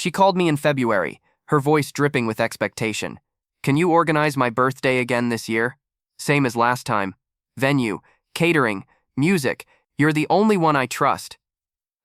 She called me in February, her voice dripping with expectation. Can you organize my birthday again this year? Same as last time. Venue, catering, music, you're the only one I trust.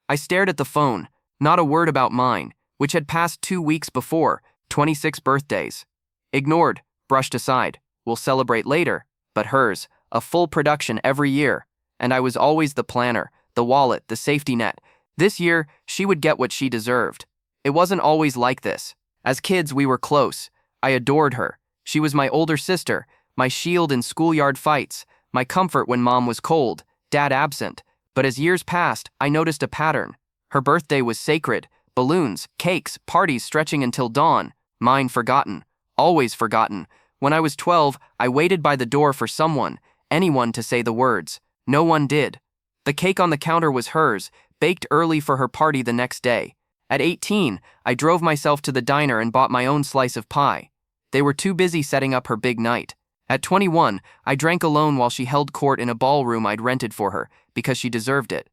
I stared at the phone, not a word about mine, which had passed 2 weeks before, 26 birthdays. Ignored, brushed aside, we'll celebrate later, but hers, a full production every year. And I was always the planner, the wallet, the safety net. This year, she would get what she deserved. It wasn't always like this. As kids, we were close. I adored her. She was my older sister, my shield in schoolyard fights, my comfort when mom was cold, dad absent. But as years passed, I noticed a pattern. Her birthday was sacred. Balloons, cakes, parties stretching until dawn. Mine forgotten. Always forgotten. When I was 12, I waited by the door for someone, anyone to say the words. No one did. The cake on the counter was hers, baked early for her party the next day. At 18, I drove myself to the diner and bought my own slice of pie. They were too busy setting up her big night. At 21, I drank alone while she held court in a ballroom I'd rented for her, because she deserved it.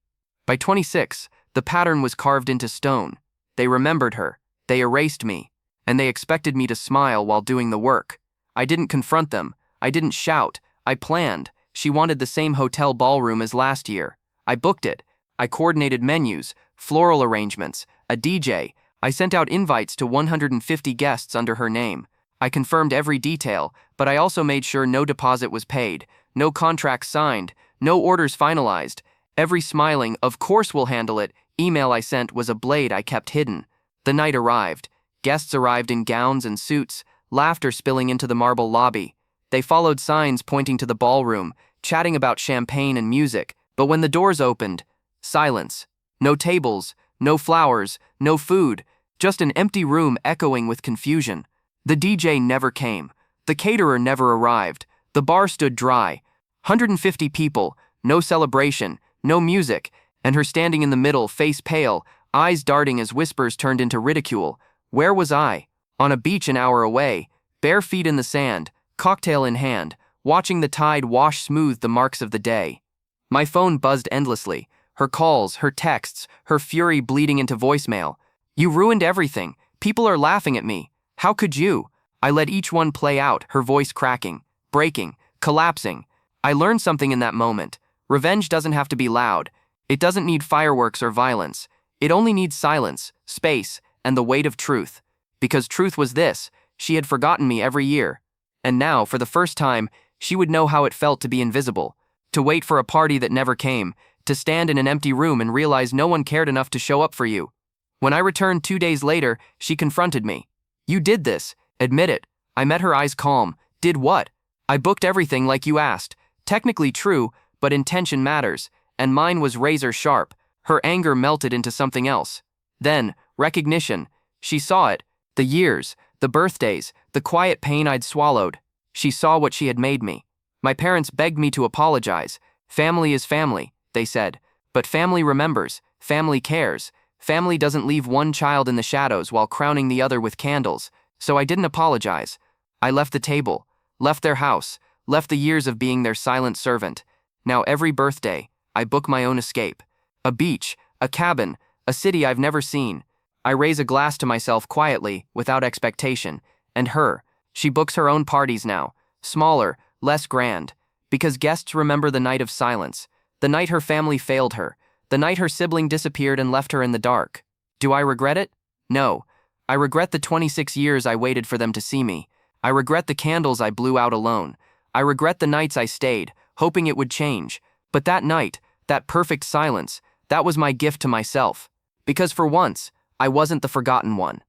By 26, the pattern was carved into stone. They remembered her, they erased me, and they expected me to smile while doing the work. I didn't confront them, I didn't shout, I planned. She wanted the same hotel ballroom as last year. I booked it. I coordinated menus, floral arrangements, a DJ. I sent out invites to 150 guests under her name. I confirmed every detail, but I also made sure no deposit was paid, no contracts signed, no orders finalized. Every smiling, "Of course we'll handle it," email I sent was a blade I kept hidden. The night arrived. Guests arrived in gowns and suits, laughter spilling into the marble lobby. They followed signs pointing to the ballroom, chatting about champagne and music, but when the doors opened, silence. No tables, no flowers, no food, just an empty room echoing with confusion. The DJ never came. The caterer never arrived. The bar stood dry. 150 people, no celebration, no music, and her standing in the middle, face pale, eyes darting as whispers turned into ridicule. Where was I? On a beach an hour away, bare feet in the sand, cocktail in hand, watching the tide wash smooth the marks of the day. My phone buzzed endlessly, her calls, her texts, her fury bleeding into voicemail. "You ruined everything. People are laughing at me. How could you?" I let each one play out, her voice cracking, breaking, collapsing. I learned something in that moment. Revenge doesn't have to be loud. It doesn't need fireworks or violence. It only needs silence, space, and the weight of truth. Because truth was this: she had forgotten me every year. And now, for the first time, she would know how it felt to be invisible, to wait for a party that never came, to stand in an empty room and realize no one cared enough to show up for you. When I returned 2 days later, she confronted me. "You did this. Admit it." I met her eyes calm. "Did what?" "I booked everything like you asked." Technically true, but intention matters, and mine was razor sharp. Her anger melted into something else. Then, recognition. She saw it. The years, the birthdays, the quiet pain I'd swallowed. She saw what she had made me. My parents begged me to apologize. Family is family, they said. But family remembers. Family cares. Family doesn't leave one child in the shadows while crowning the other with candles. So I didn't apologize. I left the table, left their house, left the years of being their silent servant. Now every birthday, I book my own escape. A beach, a cabin, a city I've never seen. I raise a glass to myself quietly, without expectation. And her, she books her own parties now, smaller, less grand. Because guests remember the night of silence, the night her family failed her, the night her sibling disappeared and left her in the dark. Do I regret it? No. I regret the 26 years I waited for them to see me. I regret the candles I blew out alone. I regret the nights I stayed, hoping it would change. But that night, that perfect silence, that was my gift to myself. Because for once, I wasn't the forgotten one.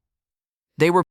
They were